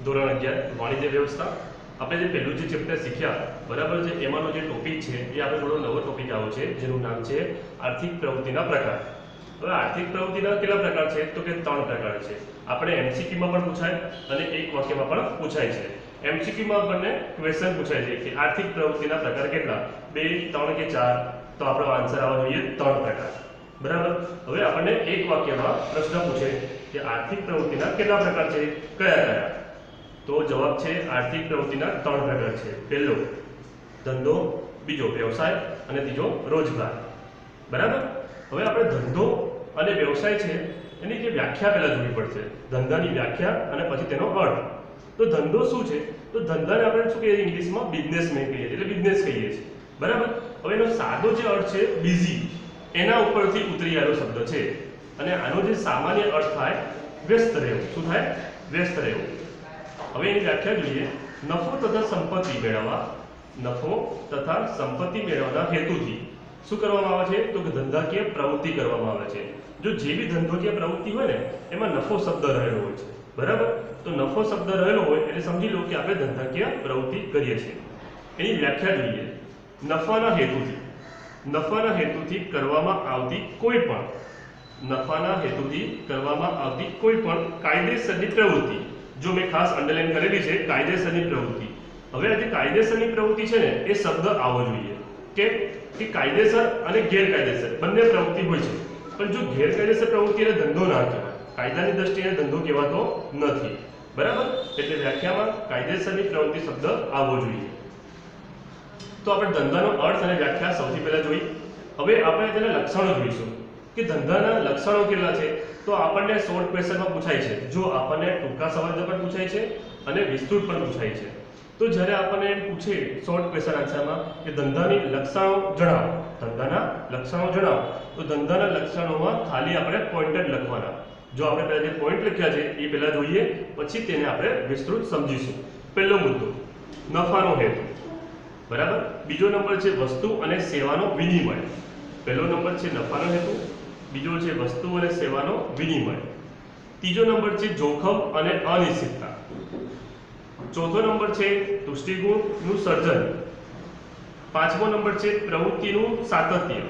ધોરણ 11 વાણિજ્ય વ્યવસ્થા આપણે જે પહેલું જે ચેપ્ટર શીખ્યા બરાબર છે એમાંનો જે ટોપિક છે એ આપણે થોડો નવો ટોપિક આવ્યો છે જેનું નામ છે આર્થિક પ્રવૃત્તિના પ્રકાર। હવે આર્થિક પ્રવૃત્તિના કેટલા પ્રકાર છે તો કે 3 પ્રકાર છે। આપણે એમસીક્યુ માં પણ પૂછાય અને એક વાક્યમાં પણ પૂછાય છે। એમસીક્યુ માં આપણને ક્વેશ્ચન પૂછાય છે કે આર્થિક પ્રવૃત્તિના પ્રકાર કેટલા 2 3 કે 4 તો આપણો આન્સર આવવો જોઈએ 3 પ્રકાર બરાબર। હવે આપણને એક વાક્યમાં પ્રશ્ન પૂછે કે આર્થિક પ્રવૃત્તિના કેટલા પ્રકાર છે કયા કયા તો જવાબ છે આર્થિક પ્રવૃત્તિના 3 પ્રકાર છે। પહેલો ધંધો, બીજો વ્યવસાય અને ત્રીજો રોજગાર બરાબર। હવે આપણે ધંધો અને વ્યવસાય છે એની જે વ્યાખ્યા પહેલા જોવી પડશે। ધંધાની વ્યાખ્યા અને પછી તેનો અર્થ। તો ધંધો શું છે તો ધંધાને આપણે શું કહીએ ઇંગ્લિશમાં બિઝનેસમેન કહીએ એટલે બિઝનેસ કહીએ છીએ બરાબર। હવે એનો સાદો જે અર્થ છે બીઝી એના ઉપરથી ઉતરી આવેલો શબ્દ છે અને આનો જે સામાન્ય અર્થ થાય વ્યસ્ત રહેવું। શું થાય વ્યસ્ત રહેવું। હવે એની વ્યાખ્યા જોઈએ। નફો તથા સંપત્તિ મેળવવા, નફો તથા સંપત્તિ મેળવવાના હેતુથી શું કરવામાં આવે છે તો કે ધંધાકીય પ્રવૃત્તિ કરવામાં આવે છે। જો જે બી ધંધોકીય પ્રવૃત્તિ હોય ને એમાં નફો શબ્દ રહેલો હોય છે બરાબર। તો નફો શબ્દ રહેલો હોય એટલે સમજી લો કે આપણે ધંધાકીય પ્રવૃત્તિ કરીએ છીએ। એની વ્યાખ્યા જોઈએ। નફાના હેતુથી કરવામાં આવતી કોઈ પણ કાયદેસરની પ્રવૃત્તિ। જો મેં ખાસ અંડરલાઈન કરેલી છે કાયદેસરની પ્રવૃત્તિ। હવે આ જે કાયદેસરની પ્રવૃત્તિ છે ને એ શબ્દ આવવો જોઈએ કે કાયદેસર અને ગેરકાયદેસર બંને પ્રવૃત્તિ હોય છે પણ જો ગેરકાયદેસર પ્રવૃત્તિ એટલે ધંધો ના કહેવાય, કાયદાની દ્રષ્ટિએ ધંધો કહેવાતો નથી બરાબર। એટલે વ્યાખ્યામાં કાયદેસરની પ્રવૃત્તિ શબ્દ આવવો જોઈએ। તો આપણે ધંધાનો અર્થ અને વ્યાખ્યા સૌથી પહેલા જોઈ। હવે આપણે તેના લક્ષણો જોઈશું કે ધંધાના લક્ષણો કેટલા છે તો આપણને શોર્ટ ક્વેશ્ચનમાં પૂછાય છે। જો આપણને ટૂંકા સવાલમાં પણ પૂછાય છે અને વિસ્તૃત પણ પૂછાય છે। તો જ્યારે આપણને એમ પૂછે શોર્ટ ક્વેશ્ચન આન્સરમાં કે ધંધાની લક્ષણો જણાવો, ધંધાના લક્ષણો જણાવો તો ધંધાના લક્ષણોમાં ખાલી આપણે પોઈન્ટ જ લખવાના। જો આપણે પહેલા જે પોઈન્ટ લખ્યા છે એ પહેલા જોઈએ પછી તેને આપણે વિસ્તૃત સમજીશું। પહેલો મુદ્દો નફાનો હેતુ બરાબર। બીજો નંબર છે વસ્તુ અને સેવાનો વિનિમય। પહેલો નંબર છે નફાનો હેતુ, બીજો છે વસ્તુ અને સેવાનો વિનિમય, ત્રીજો નંબર છે જોખમ અને અનિશ્ચિતતા, ચોથો નંબર છે દૃષ્ટિકોણનું સર્જન, પાંચમો નંબર છે પ્રવૃત્તિનું સાતત્ય,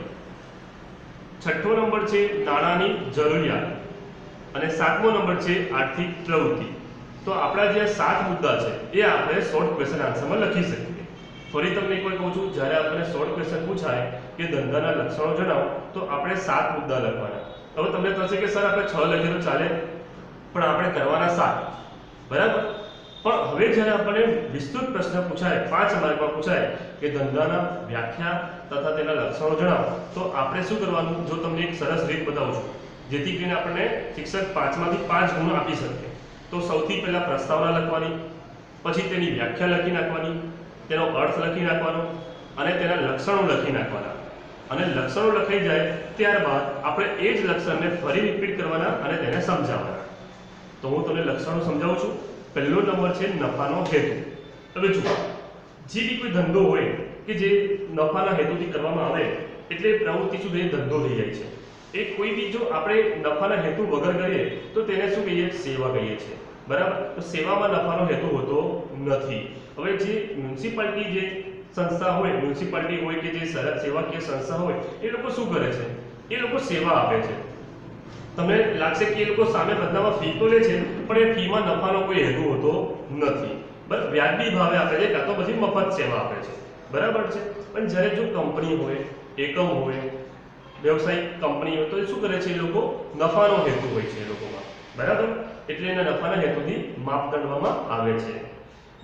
છઠ્ઠો નંબર છે નાણાંની જરૂરિયાત અને સાતમો નંબર છે આર્થિક પ્રવૃત્તિ। તો આપણા જે 7 મુદ્દા છે એ આપણે શોર્ટ ક્વેશ્ચન આન્સરમાં લખી શકીએ। ફરી તમને એક વાર કહું છું જ્યારે આપણને શોર્ટ ક્વેશ્ચન પૂછાય કે ધંધાના લક્ષણો જણાવો તો આપણે 7 મુદ્દા લખવાના। હવે તમને થશે કે સર આપણે 6 લખીએ તો ચાલે પણ આપણે કરવાના 7 બરાબર। પણ હવે જ્યારે આપણને વિસ્તૃત પ્રશ્ન પૂછાય 5 માર્કમાં પૂછાય કે ધંધાના વ્યાખ્યા તથા તેના લક્ષણો જણાવો તો આપણે શું કરવાનું જો તમને એક સરસ રીત બતાવું છું જેથી કરીને આપણને શિક્ષક 5 માંથી 5 ગુણ આપી શકે। તો સૌથી પહેલા પ્રસ્તાવના લખવાની, પછી તેની વ્યાખ્યા લખી નાખવાની, તેનો અર્થ લખી નાખવાનો અને તેના લક્ષણો લખી નાખવાના અને લક્ષણો લખાઈ જાય ત્યારબાદ આપણે એ જ લક્ષણને ફરી રિપીટ કરવાના અને તેને સમજાવવાના। તો હું તમને લક્ષણો સમજાવું છું। પહેલો નંબર છે નફાનો હેતુ। હવે જુઓ જે બી કોઈ ધંધો હોય કે જે નફાના હેતુથી કરવામાં આવે એટલે પ્રવૃત્તિ શું કહીએ ધંધો થઈ જાય છે। એ કોઈ બી જો આપણે નફાના હેતુ વગર કરીએ તો તેને શું કહીએ સેવા કહીએ છીએ બરાબર। તો સેવામાં નફાનો હેતુ હોતો નથી। હવે જે મ્યુનિસિપાલિટી જે સંસ્થા હોય, મ્યુનિસિપાલિટી હોય કે જે સેવાકીય સંસ્થા હોય એ લોકો શું કરે છે એ લોકો સેવા આપે છે। તમને લાગશે કે એ લોકો સામે બદલામાં ફી તો લે છે પણ એ ફીમાં નફાનો કોઈ હેતુ હોતો નથી બસ વ્યાજબી ભાવે આપે છે કાં તો પછી મફત સેવા આપે છે બરાબર છે। પણ જ્યારે જો કંપની હોય, એકમ હોય, વ્યવસાયિક કંપની હોય તો એ શું કરે છે એ લોકો નફાનો હેતુ હોય છે એ લોકોમાં બરાબર। એટલે એના નફાના હેતુથી માપ દંડવામાં આવે છે।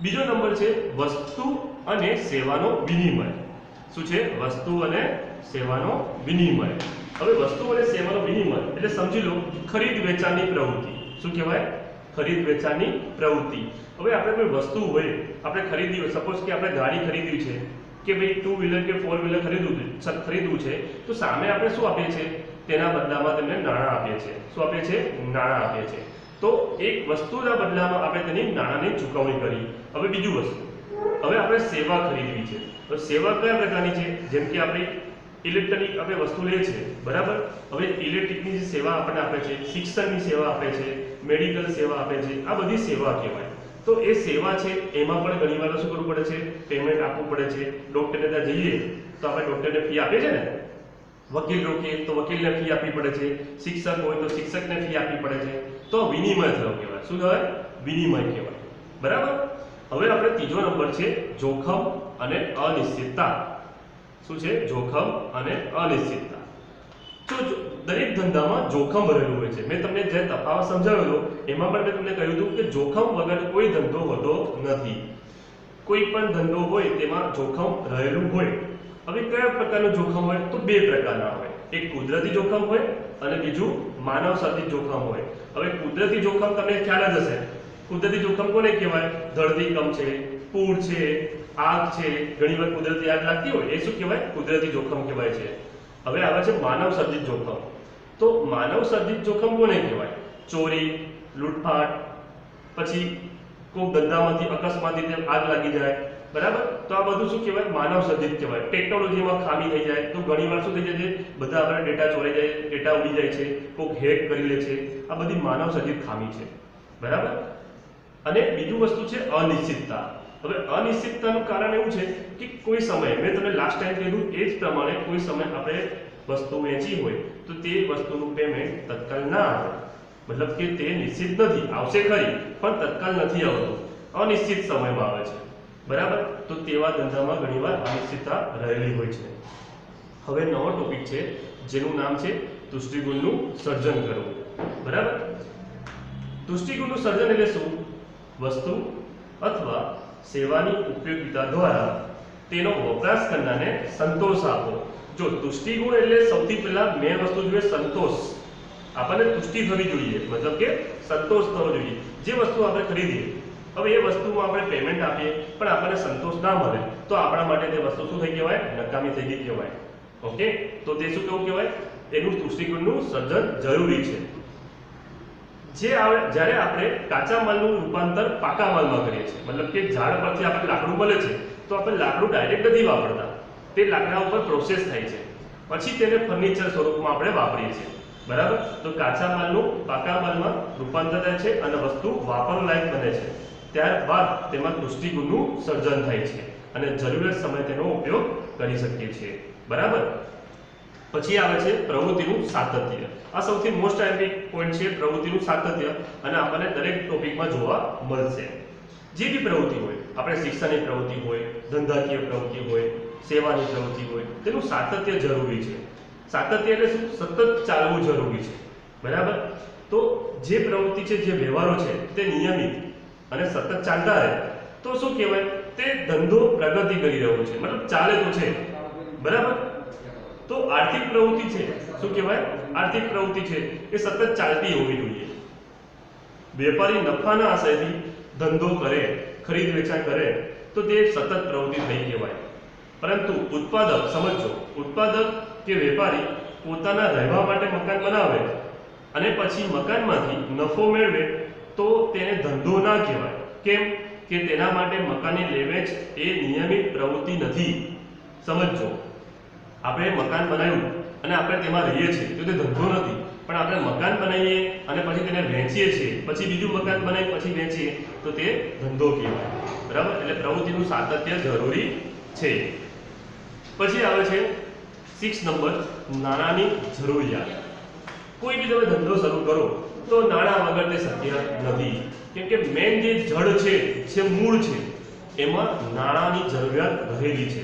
બીજો નંબર છે વસ્તુ અને સેવાનો વિનિમય। શું છે વસ્તુ અને સેવાનો વિનિમય। હવે વસ્તુ અને સેવાનો વિનિમય એટલે સમજી લો ખરીદ વેચાણની પ્રવૃત્તિ। શું કહેવાય ખરીદ વેચાણની પ્રવૃત્તિ। હવે આપણે કોઈ વસ્તુ હોય આપણે ખરીદી હોય, સપોઝ કે આપણે ગાડી ખરીદવી છે કે ભાઈ 2 વ્હીલર કે 4 વ્હીલર ખરીદવું છે તો સામે આપણે શું આપીએ છીએ તેના બદલામાં તેમને નાણાં આપીએ છીએ। શું આપીએ છીએ નાણાં આપીએ છીએ। તો એક વસ્તુના બદલામાં આપણે તેની નાણાંની ચૂકવણી કરી। હવે બીજું વસ્તુ હવે આપણે સેવા ખરીદવી છે તો સેવા કયા પ્રકારની છે જેમ કે આપણે ઇલેક્ટ્રોનિક આપણે વસ્તુ લે છે બરાબર। હવે ઇલેક્ટ્રિકની જે સેવા આપણને આપે છે, શિક્ષણની સેવા આપે છે, મેડિકલ સેવા આપે છે, આ બધી સેવા કહેવાય। તો એ સેવા છે એમાં પણ ઘણીવાર શું કરવું પડે છે, પેમેન્ટ આપવું પડે છે. ડોક્ટરને ત્યાં જઈએ તો આપણે ડોક્ટરને ફી આપીએ છીએ ને, વકીલ રોકીએ તો વકીલને ફી આપવી પડે છે, શિક્ષક હોય તો શિક્ષકને ફી આપવી પડે છે. તો વિનિમય થયો કહેવાય. શું કહેવાય? વિનિમય કહેવાય. બરાબર. હવે આપણે ત્રીજો નંબર છે જોખમ અને અનિશ્ચિતતા. શું છે? જોખમ અને અનિશ્ચિતતા. તો દરેક ધંધામાં જોખમ રહેલું હોય છે. મેં તમને જે તફાવત સમજાવેલો એમાં પણ મેં તમને કહ્યું હતું કે જોખમ વગર કોઈ ધંધો હોતો નથી. કોઈ પણ ધંધો હોય તેમાં જોખમ રહેલું હોય. હવે કયા પ્રકારનું જોખમ હોય? તો બે પ્રકારના હોય. એક કુદરતી જોખમ હોય અને બીજું માનવ સર્જિત જોખમ હોય. હવે કુદરતી જોખમ તમને ખ્યાલ જ હશે. કુદરતી જોખમ કોને કહેવાય? ધરતીકંપ છે, પૂર છે, આગ છે. ઘણીવાર કુદરતી આગ લાગતી હોય એ શું કહેવાય? કુદરતી જોખમ કહેવાય છે. હવે આવે છે માનવ સર્જિત જોખમ. તો માનવ સર્જિત જોખમ કોને કહેવાય? ચોરી, લૂંટફાટ, પછી કોઈ ધંધામાંથી અકસ્માત રીતે આગ લાગી જાય. બરાબર. તો આ બધું શું કહેવાય? માનવ સર્જિત કહેવાય. ટેકનોલોજીમાં ખામી થઈ જાય તો ઘણીવાર શું થઈ જાય છે? બધા આપણા ડેટા ચોરાઈ જાય, ડેટા ઉડી જાય છે, કોઈ હેક કરી લે છે. આ બધી માનવ સર્જિત ખામી છે. બરાબર. અને બીજું વસ્તુ છે અનિશ્ચિતતા. હવે અનિશ્ચિતતાનું કારણ એવું છે કે કોઈ સમય, મેં તમને લાસ્ટ ટાઈમ કીધું એ જ પ્રમાણે, કોઈ સમય આપણે વસ્તુ વેચી હોય તો તે વસ્તુનું પેમેન્ટ તત્કાલ ના આવે. મતલબ કે તે નિશ્ચિત નથી, આવશે ખરી પણ તત્કાલ નથી આવતું, અનિશ્ચિત સમયમાં આવે છે. બરાબર. તો તેવા ધંધામાં ઘણીવાર અનિશ્ચિતતા રહેલી હોય છે. હવે નવો ટોપિક છે જેનું નામ છે તુષ્ટિગુણનું સર્જન કરવું. બરાબર. તુષ્ટિગુણનું સર્જન એટલે શું? વસ્તુ અથવા સેવાની ઉપયોગિતા દ્વારા તેનો વપરાશ કરનારને સંતોષ આપો. જો તુષ્ટિગુણ એટલે સૌથી પહેલા મેં વસ્તુ જોઈએ સંતોષ. આપણને તુષ્ટિ થવી જોઈએ, મતલબ કે સંતોષ થવો જોઈએ. જે વસ્તુ આપણે ખરીદીએ, હવે એ વસ્તુમાં આપણે પેમેન્ટ આપીએ પણ આપણને સંતોષ ના મળે તો આપણા માટે તે વસ્તુ શું થઈ કહેવાય? નકામી થઈ ગઈ કહેવાય. ઓકે. તો તે શું કેવું કહેવાય? એનું તુષ્ટિગુણનું સર્જન જરૂરી છે. જ્યારે આપણે કાચા માલનું રૂપાંતર પાકા માલમાં કરીએ છીએ, મતલબ કે ઝાડ પરથી આપણે લાકડું મળે છે તો આપણે લાકડું ડાયરેક્ટ નથી વાપરતા, તે લાકડા ઉપર પ્રોસેસ થાય છે, પછી તેને ફર્નિચર સ્વરૂપમાં આપણે વાપરીએ છીએ. બરાબર. તો કાચા માલનું પાકા માલમાં રૂપાંતર થાય છે અને વસ્તુ વાપરલાયક બને છે. ત્યારબાદ તેમાં તુષ્ટિગુણનું સર્જન થાય છે અને જરૂરિયાત સમયે તેનો ઉપયોગ કરી શકીએ છીએ. બરાબર. પછી આવે છે પ્રવૃત્તિનું સાતત્ય. આ સૌથી મોસ્ટ આઈમ્પોર્ટન્ટ પોઈન્ટ છે, પ્રવૃત્તિનું સાતત્ય, અને આપણને દરેક ટોપિકમાં જોવા મળશે. જે બી પ્રવૃત્તિ હોય, આપણે શિક્ષણની પ્રવૃત્તિ હોય, ધંધાકીય પ્રવૃત્તિ હોય, સેવાની પ્રવૃત્તિ હોય, તેનું સાતત્ય જરૂરી છે. સાતત્ય એટલે શું? સતત ચાલવું જરૂરી છે. બરાબર. તો જે પ્રવૃત્તિ છે, જે વ્યવહારો છે તે નિયમિત અને સતત ચાલતા રહે તો શું કહેવાય? તે ધંધો પ્રગતિ કરી રહ્યો છે, મતલબ ચાલે તો છે. બરાબર. તો આર્થિક પ્રવૃત્તિ છે, શું કહેવાય? આર્થિક પ્રવૃત્તિ છે એ સતત ચાલતી હોવી જોઈએ. વેપારી નફાના આશયથી ધંધો કરે, ખરીદ વેચાણ કરે તો તે સતત પ્રવૃત્તિ થઈ કહેવાય. પરંતુ ઉત્પાદક, સમજો, ઉત્પાદક કે વેપારી પોતાના રહેવા માટે મકાન બનાવે અને પછી મકાનમાંથી નફો મેળવે તો તેને ધંધો ના કહેવાય. કેમ? કે તેના માટે મકાનની લેવેચ એ નિયમિત પ્રવૃત્તિ નથી. સમજો, આપણે મકાન બનાવ્યું અને આપણે તેમાં રહીએ છીએ તો તે ધંધો નથી, પણ આપણે મકાન બનાવીએ અને પછી તેને વેચીએ છીએ, પછી બીજું મકાન બનાવી પછી વેચીએ તો તે ધંધો કહેવાય. બરાબર. એટલે પ્રવૃત્તિનું સાતત્ય જરૂરી છે. પછી આવે છે 6 નંબર, નાણાંની જરૂરિયાત. કોઈ બી તમે ધંધો શરૂ કરો તો નાણાં વગર તે શક્ય નથી. કેમ કે મેન જે જડ છે, જે મૂળ છે, એમાં નાણાંની જરૂરિયાત રહેલી છે.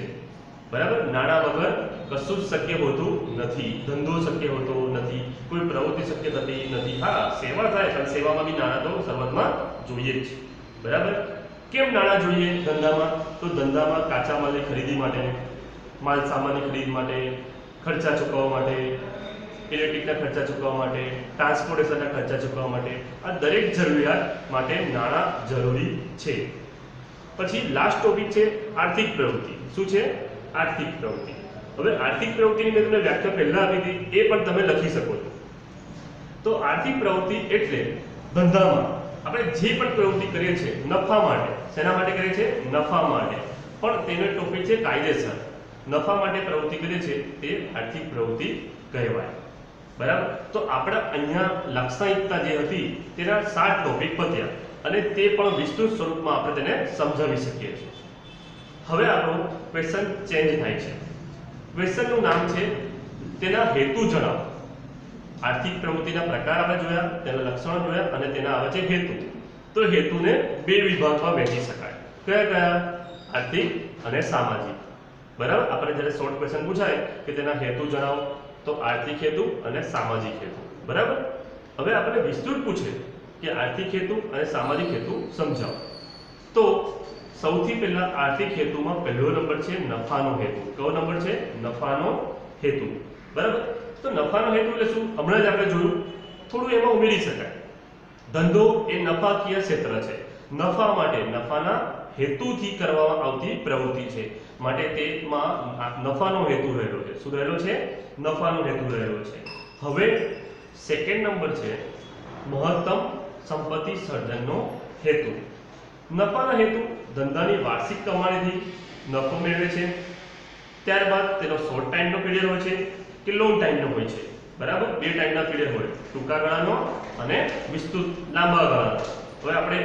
બરાબર. નાણાં વગર કશું જ શક્ય હોતું નથી. ધંધો શક્ય હોતો નથી, કોઈ પ્રવૃત્તિ શક્ય થતી નથી. હા, સેવા થાય પણ સેવામાં બી નાણાં તો શરૂઆતમાં જોઈએ જ. બરાબર. કેમ નાણાં જોઈએ ધંધામાં? તો ધંધામાં કાચા માલની ખરીદી માટે, માલ સામાનની ખરીદ માટે, ખર્ચા ચૂકવવા માટે, ઇલેક્ટ્રિકના ખર્ચા ચૂકવવા માટે, ટ્રાન્સપોર્ટેશનના ખર્ચા ચૂકવવા માટે, આ દરેક જરૂરિયાત માટે નાણાં જરૂરી છે. પછી લાસ્ટ ટોપિક છે આર્થિક પ્રવૃત્તિ. શું છે? આર્થિક પ્રવૃત્તિ. હવે આર્થિક પ્રવૃત્તિની મેં તમને વ્યાખ્યા પહેલા આપી હતી, એ પણ તમે લખી શકો છો. તો આર્થિક પ્રવૃત્તિ એટલે ધંધામાં આપણે જે પણ પ્રવૃત્તિ કરીએ છીએ નફા માટે. શેના માટે કરીએ છીએ? નફા માટે. પણ તેનો ટોપિક છે કાયદેસર. નફા માટે પ્રવૃત્તિ કરીએ છીએ તે આર્થિક પ્રવૃત્તિ કહેવાય. બરાબર. તો આપણા અહીંયા લાક્ષણિકતા જે હતી તેના 7 ટોપિક પત્યા. અને તે પણ વિસ્તૃત સ્વરૂપમાં આપણે તેને સમજાવી શકીએ છીએ. હવે આપણો ક્વેશ્ચન ચેન્જ થાય છે. ક્વેશ્ચનનું નામ છે તેના હેતુ જણાવો. આર્થિક પ્રવૃત્તિના પ્રકાર આપણે જોયા, તેના લક્ષણો જોયા અને તેના આવે છે હેતુ. તો હેતુને બે વિભાગમાં વહેંચી શકાય. કયા કયા? આર્થિક અને સામાજિક. બરાબર. આપણે જ્યારે શોર્ટ ક્વેશ્ચન પૂછાય કે તેના હેતુ જણાવો, તો આર્થિક હેતુ અને સામાજિક હેતુ. બરાબર. હવે આપણે વિસ્તૃત પૂછે કે આર્થિક હેતુ અને સામાજિક હેતુ સમજાવો, તો સૌથી પહેલા આર્થિક હેતુમાં પહેલો નંબર છે નફાનો હેતુ. કયો નંબર છે? નફાનો હેતુ. બરાબર. તો નફાનો હેતુ એટલે શું? હમણાં જ આપણે જોયું, થોડું એમાં ઉમેરી શકાય. ધંધો એ નફાકીય ક્ષેત્ર છે. નફા માટે, નફાના હેતુથી કરવામાં આવતી પ્રવૃત્તિ છે, માટે તેમાં નફાનો હેતુ રહેલો છે. શું રહેલો છે? નફાનો હેતુ રહેલો છે. હવે સેકન્ડ નંબર છે મહત્તમ સંપત્તિ સર્જનનો હેતુ. નફાના હેતુ ધંધાની વાર્ષિક કમાણીથી નફો મેળવે છે. ત્યારબાદ તેનો શોર્ટ ટાઈમનો પીરિયડ હોય છે કે લોંગ ટાઈમનો હોય છે. બરાબર. બે ટાઈમના પીરિયડ હોય, ટૂંકા ગાળાનો અને વિસ્તૃત લાંબા ગાળાનો. હવે આપણે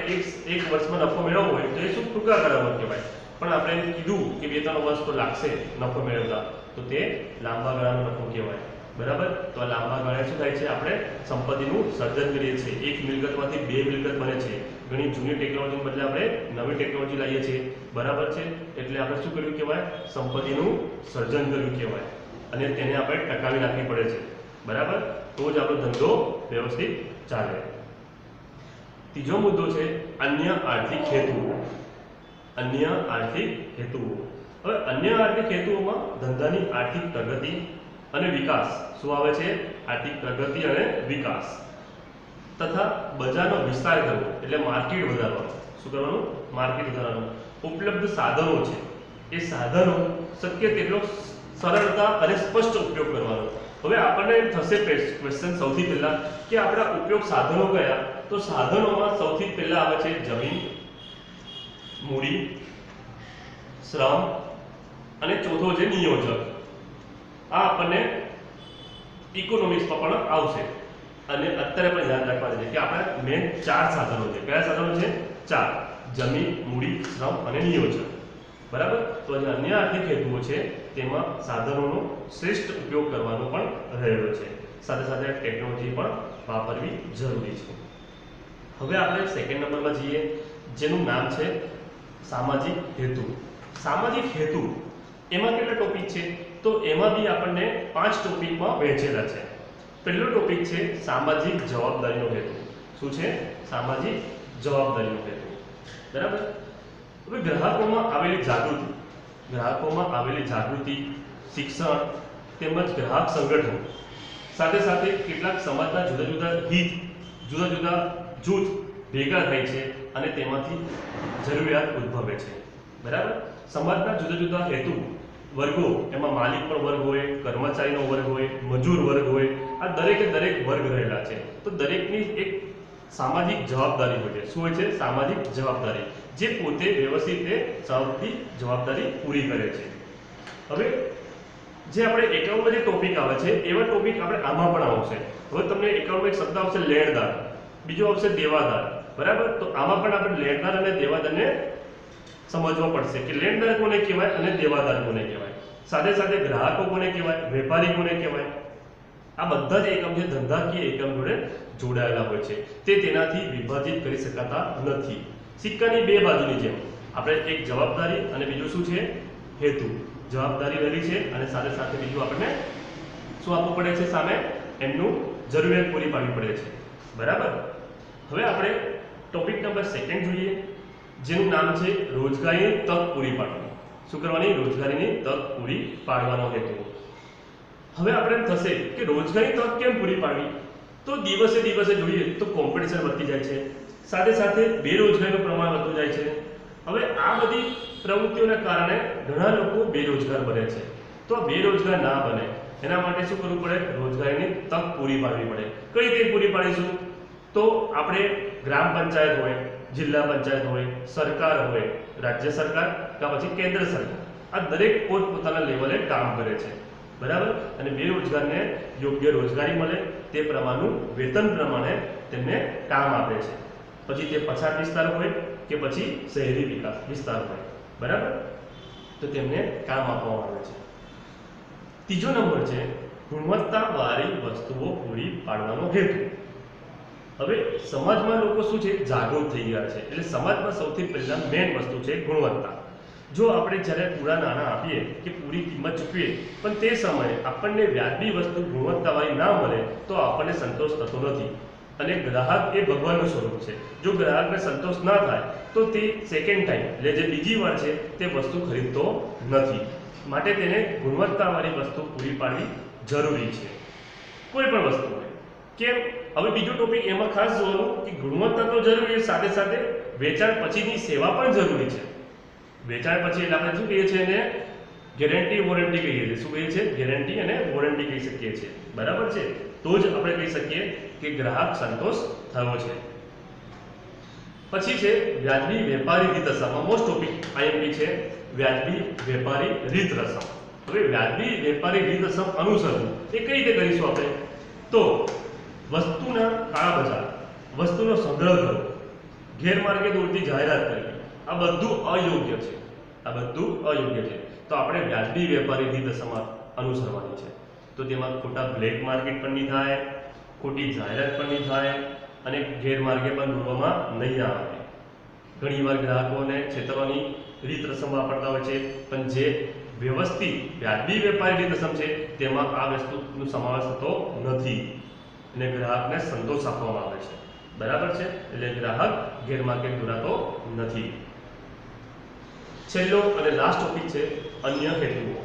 એક વર્ષમાં નફો મેળવવો હોય તો એ શું? ટૂંકા ગાળામાં કહેવાય. પણ આપણે એમ કીધું કે 2-3 વર્ષ તો લાગશે નફો મેળવતા, તો તે લાંબા ગાળાનો નફો કહેવાય. બરાબર. તો આ લાંબા ગાળે શું થાય છે? આપણે સંપત્તિનું સર્જન કરીએ છીએ. એક મિલકતમાંથી બે મિલકત બને છે. ઘણી જૂની ટેકનોલોજીને બદલે આપણે નવી ટેકનોલોજી લાવીએ છીએ. બરાબર છે. એટલે આપણે શું કર્યું કહેવાય? સંપત્તિનું સર્જન કર્યું કહેવાય. અને તેને આપણે ટકાવી રાખવી પડે છે. બરાબર. તો જ આપણો ધંધો વ્યવસ્થિત ચાલે. ત્રીજો મુદ્દો છે અન્ય આર્થિક હેતુઓ. અન્ય આર્થિક હેતુઓ. હવે અન્ય આર્થિક હેતુઓમાં ધંધાની આર્થિક પ્રગતિ અને વિકાસ. શું આવે છે? આર્થિક પ્રગતિ અને વિકાસ તથા બજારનો વિસ્તાર કરવો, એટલે માર્કેટ વધારવાનો. શું કરવાનું? માર્કેટ વધારવાનું. ઉપલબ્ધ સાધનો છે, એ સાધનો શક્ય તેટલો સરળતા અને સ્પષ્ટ ઉપયોગ કરવાનો. હવે આપણને એમ થશે ક્વેશ્ચન સૌથી પહેલા કે આપણા ઉપયોગ સાધનો કયા? તો સાધનોમાં સૌથી પહેલા આવે છે જમીન, મૂડી, શ્રમ અને ચોથો છે નિયોજક. આ આપણને ઇકોનોમિક્સમાં પણ આવશે અને અત્યારે પણ યાદ રાખવાનું છે કે આપણા મેન 4 સાધનો છે. કયા સાધનો છે? 4. જમીન, મૂડી, શ્રમ અને નિયોજક. બરાબર. તો જે અન્ય આર્થિક હેતુઓ છે તેમાં સાધનોનો શ્રેષ્ઠ ઉપયોગ કરવાનો પણ રહેલો છે. સાથે સાથે ટેકનોલોજી પણ વાપરવી જરૂરી છે. હવે આપણે સેકન્ડ નંબરમાં જઈએ, જેનું નામ છે સામાજિક હેતુ. સામાજિક હેતુ એમાં કેટલા ટોપિક છે? તો એમાં બી આપણને 5 ટોપિકમાં વહેંચેલા છે. પહેલો ટોપિક છે સામાજિક જવાબદારીનો હેતુ. શું છે? સામાજિક જવાબદારીનો હેતુ. બરાબર. હવે ગ્રાહકોમાં આવેલી જાગૃતિ, શિક્ષણ તેમજ ગ્રાહક સંગઠન, સાથે સાથે કેટલાક સમાજના જુદા જુદા હિત, જુદા જુદા જૂથ ભેગા થાય છે અને તેમાંથી જરૂરિયાત ઉદ્ભવે છે. બરાબર. સમાજના જુદા જુદા હેતુ વર્ગો, એમાં માલિક પણ વર્ગ હોય, કર્મચારીનો વર્ગ હોય, મજૂર વર્ગ હોય, આ દરેકે દરેક વર્ગ રહેલા છે. તો દરેકની એક સામાજિક જવાબદારી હોય છે. શું હોય છે? સામાજિક જવાબદારી, જે પોતે વ્યવસ્થિત રીતે સૌથી જવાબદારી પૂરી કરે છે. હવે જે આપણે એકાઉન્ટમાં જે ટોપિક આવે છે એવા ટોપિક આપણે આમાં પણ આવશે. હવે તમને એકાઉન્ટમાં એક શબ્દ આવશે લેણદાર, બીજો આવશે દેવાદાર. બરાબર. તો આમાં પણ આપણે લેણદાર અને દેવાદારને સમજવા પડશે કે લેણદાર કોને કહેવાય અને દેવાદાર કોને કહેવાય. સાથે સાથે ગ્રાહકો કોને કહેવાય, વેપારી કોને કહેવાય. આ બધા જ એકમ જે ધંધાકીય એકમ જોડે જોડાયેલા હોય છે, તે તેનાથી વિભાજિત કરી શકાતા નથી. સિક્કાની બે બાજુની જેમ આપણે એક જવાબદારી અને બીજું શું છે? હેતુ. જવાબદારી રહેલી છે અને સાથે સાથે બીજું આપણને શું આપવું પડે છે? સામે એમનું જરૂરિયાત પૂરી પાડવી પડે છે. બરાબર. હવે આપણે ટોપિક નંબર 2 જોઈએ, જેનું નામ છે રોજગારીની તક પૂરી પાડવી. શું કરવાની? રોજગારીની તક પૂરી પાડવાનો હેતુ. હવે આપણે એમ થશે કે રોજગારીની તક કેમ પૂરી પાડવી? તો દિવસે દિવસે જોઈએ તો કોમ્પિટિશન વધતી જાય છે, સાથે સાથે બેરોજગારીનું પ્રમાણ વધતું જાય છે. હવે આ બધી પ્રવૃત્તિઓના કારણે ઘણા લોકો બેરોજગાર બને છે. તો આ બેરોજગાર ના બને એના માટે શું કરવું પડે? રોજગારીની તક પૂરી પાડવી પડે. કઈ રીતે પૂરી પાડીશું? તો આપણે ગ્રામ પંચાયત હોય, જિલ્લા પંચાયત હોય, સરકાર હોય, રાજ્ય સરકાર કે પછી કેન્દ્ર સરકાર, આ દરેક પોતપોતાના લેવલે કામ કરે છે. બરાબર. અને બેરોજગારને યોગ્ય રોજગારી મળે તે પ્રમાણનું વેતન પ્રમાણે તેમને કામ આપે છે. પછી તે પછાત વિસ્તાર હોય કે પછી શહેરી વિકાસ વિસ્તાર હોય, બરાબર, તો તેમને કામ આપવામાં આવે છે. ત્રીજો નંબર છે ગુણવત્તાવાળી વસ્તુઓ પૂરી પાડવાનો હેતુ. હવે સમાજમાં લોકો શું છે, જાગૃત થઈ ગયા છે. એટલે સમાજમાં સૌથી પહેલા મેઇન વસ્તુ છે ગુણવત્તા. જો આપણે જ્યારે પૂરા નાણાં આપીએ કે પૂરી કિંમત ચૂકવીએ પણ તે સમયે આપણને વ્યાજબી વસ્તુ ગુણવત્તાવાળી ના મળે તો આપણને સંતોષ થતો નથી. અને ગ્રાહક એ ભગવાનનું સ્વરૂપ છે. જો ગ્રાહકને સંતોષ ના થાય તો તે સેકન્ડ ટાઈમ એટલે જે બીજી વાર છે તે વસ્તુ ખરીદતો નથી. માટે તેને ગુણવત્તાવાળી વસ્તુ પૂરી પાડવી જરૂરી છે, કોઈ પણ વસ્તુ હોય. કેમ? હવે બીજો ટોપિક એમાં ખાસ જોવાનું કે ગુણવત્તા તો જરૂરી છે, સાથે સાથે વેચાણ પછીની સેવા પણ જરૂરી છે. વેચાણ પછી એટલે આપણે શું કહીએ છીએ એને ગેરંટી વોરંટી કહીએ છીએ. શું કહીએ છીએ? ગેરંટી અને વોરંટી કહી શકીએ છીએ, બરાબર છે. તો જ આપણે કહી શકીએ કે ગ્રાહક સંતોષ થયો છે. પછી છે વ્યાજબી વેપારી રીત રસમ. મોસ્ટ ટોપિક આઈએમપી છે વ્યાજબી વેપારી રીત રસમ. હવે વ્યાજબી વેપારી રીત રસમ અનુસરવું એ કઈ રીતે કરીશું આપણે? તો વસ્તુના કાળા બજાર, વસ્તુનો સંગ્રહ કરવો, ગેરમાર્ગે દોરતી જાહેરાત કરવી, આ બધું અયોગ્ય છે. આ બધું અયોગ્ય છે. તો આપણે વ્યાજબી વેપારી રીત રસમ અનુસરવાની છે. તો તેમાં ખોટા બ્લેક માર્કેટ પણ નહીં થાય, ખોટી જાહેરાત પણ નહીં થાય અને ગેરમાર્ગે પણ દોરવામાં નહીં આવે. ઘણીવાર ગ્રાહકોને છેતરવાની રીત રસમ વાપરતા હોય છે, પણ જે વ્યવસ્થિત વ્યાજબી વેપારી રીત રસમ છે તેમાં આ વસ્તુનો સમાવેશ થતો નથી અને ગ્રાહકને સંતોષ આપવામાં આવે છે, બરાબર છે. એટલે ગ્રાહક ગેરમાર્ગે દોરાતો નથી. છેલ્લો અને લાસ્ટ ટોપિક છે અન્ય હેતુઓ.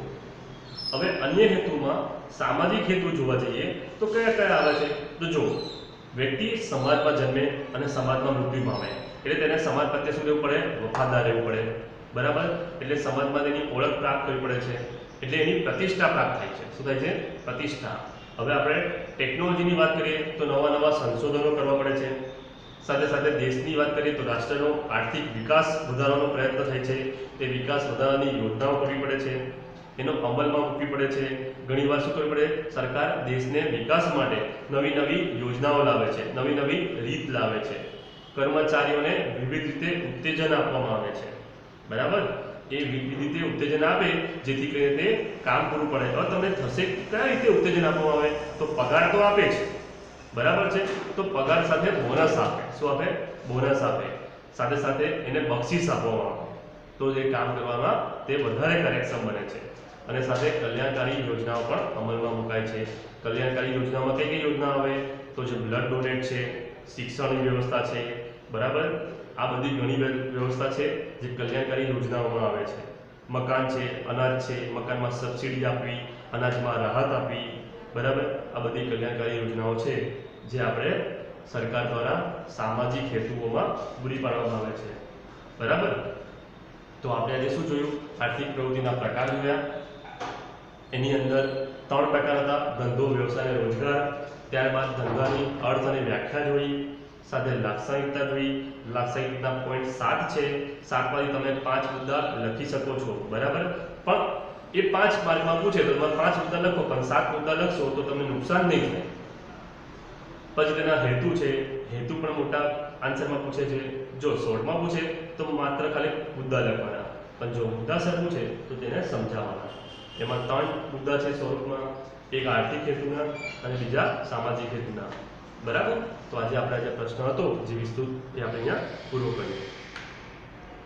હવે અન્ય હેતુમાં સામાજિક હેતુ જોવા જઈએ તો કયા કયા આવે છે? તો જો વ્યક્તિ સમાજમાં જન્મે અને સમાજમાં મૃત્યુ પામે એટલે તેને સમાજ પ્રત્યે શું રહેવું પડે? વફાદાર રહેવું પડે, બરાબર. એટલે સમાજમાં તેની ઓળખ પ્રાપ્ત કરવી પડે છે, એટલે એની પ્રતિષ્ઠા પ્રાપ્ત થાય છે. શું થાય છે? પ્રતિષ્ઠા. હવે આપણે ટેકનોલોજીની વાત કરીએ તો નવા નવા સંશોધનો કરવા પડે છે. સાથે સાથે દેશની વાત કરીએ તો રાષ્ટ્રનો આર્થિક વિકાસ વધારવાનો પ્રયત્ન થાય છે. તે વિકાસ વધારવાની યોજનાઓ કરવી પડે છે, એનો અમલમાં મૂકવી પડે છે. ઘણીવાર શું કરવી પડે? સરકાર દેશને વિકાસ માટે નવી નવી યોજનાઓ લાવે છે, નવી નવી રીત લાવે છે. કર્મચારીઓને વિવિધ રીતે ઉત્તેજન આપવામાં આવે છે, બરાબર. એ વિવિધ રીતે ઉત્તેજન આપે જેથી કરીને તે કામ પૂરું પડે. હવે તમને થશે કયા રીતે ઉત્તેજન આપવામાં આવે? તો પગાર તો આપે જ, બરાબર છે. તો પગાર સાથે બોનસ આપે. શું આપે? બોનસ આપે. સાથે સાથે એને બક્ષિસ આપવામાં આવે તો જે કામ કરવામાં તે વધારે કાર્યક્ષમ બને છે. અને સાથે કલ્યાણકારી યોજનાઓ પણ અમલમાં મુકાય છે. કલ્યાણકારી યોજનામાં કઈ કઈ યોજના આવે? તો જે બ્લડ ડોનેટ છે, શિક્ષણની વ્યવસ્થા છે, બરાબર. આ બધી ઘણી વ્યવસ્થા છે જે કલ્યાણકારી યોજનાઓમાં આવે છે. મકાન છે, અનાજ છે, મકાનમાં સબસિડી આપવી, અનાજમાં રાહત આપવી, બરાબર. આ બધી કલ્યાણકારી યોજનાઓ છે જે આપણે સરકાર દ્વારા સામાજિક હેતુઓમાં પૂરી પાડવામાં આવે છે, બરાબર. તો આપણે આજે શું જોયું? આર્થિક પ્રવૃત્તિના પ્રકાર જોયા. એની અંદર 3 પ્રકાર હતા: ધંધો, વ્યવસાય અને રોજગાર. ત્યારબાદ ધંધાની અર્થ અને વ્યાખ્યા જોઈ, સાથે લાક્ષણિકતા જોઈ. લાક્ષણિકતા પોઈન્ટ 7 છે. 7 માંથી તમે 5 મુદ્દા લખી શકો છો, બરાબર. પણ એ 5 માર્કમાં પૂછે તો તમે 5 મુદ્દા લખો, પણ 7 મુદ્દા લખશો તો તમને નુકસાન નહીં થાય. પછી તેના હેતુ છે, હેતુ પણ મોટા આન્સરમાં પૂછે છે. જો શોર્ટમાં પૂછે તો માત્ર ખાલી મુદ્દા લખવાના, પણ જો મુદ્દાસર પૂછે તો તેને સમજાવવાના. એમાં 3 મુદ્દા છે સ્વરૂપમાં, એક આર્થિક હેતુના અને બીજા સામાજિક હેતુના, બરાબર. તો આજે આપણે જે પ્રશ્ન હતો જે વિસ્તૃત એ આપણે અહીંયા પૂરો કર્યો.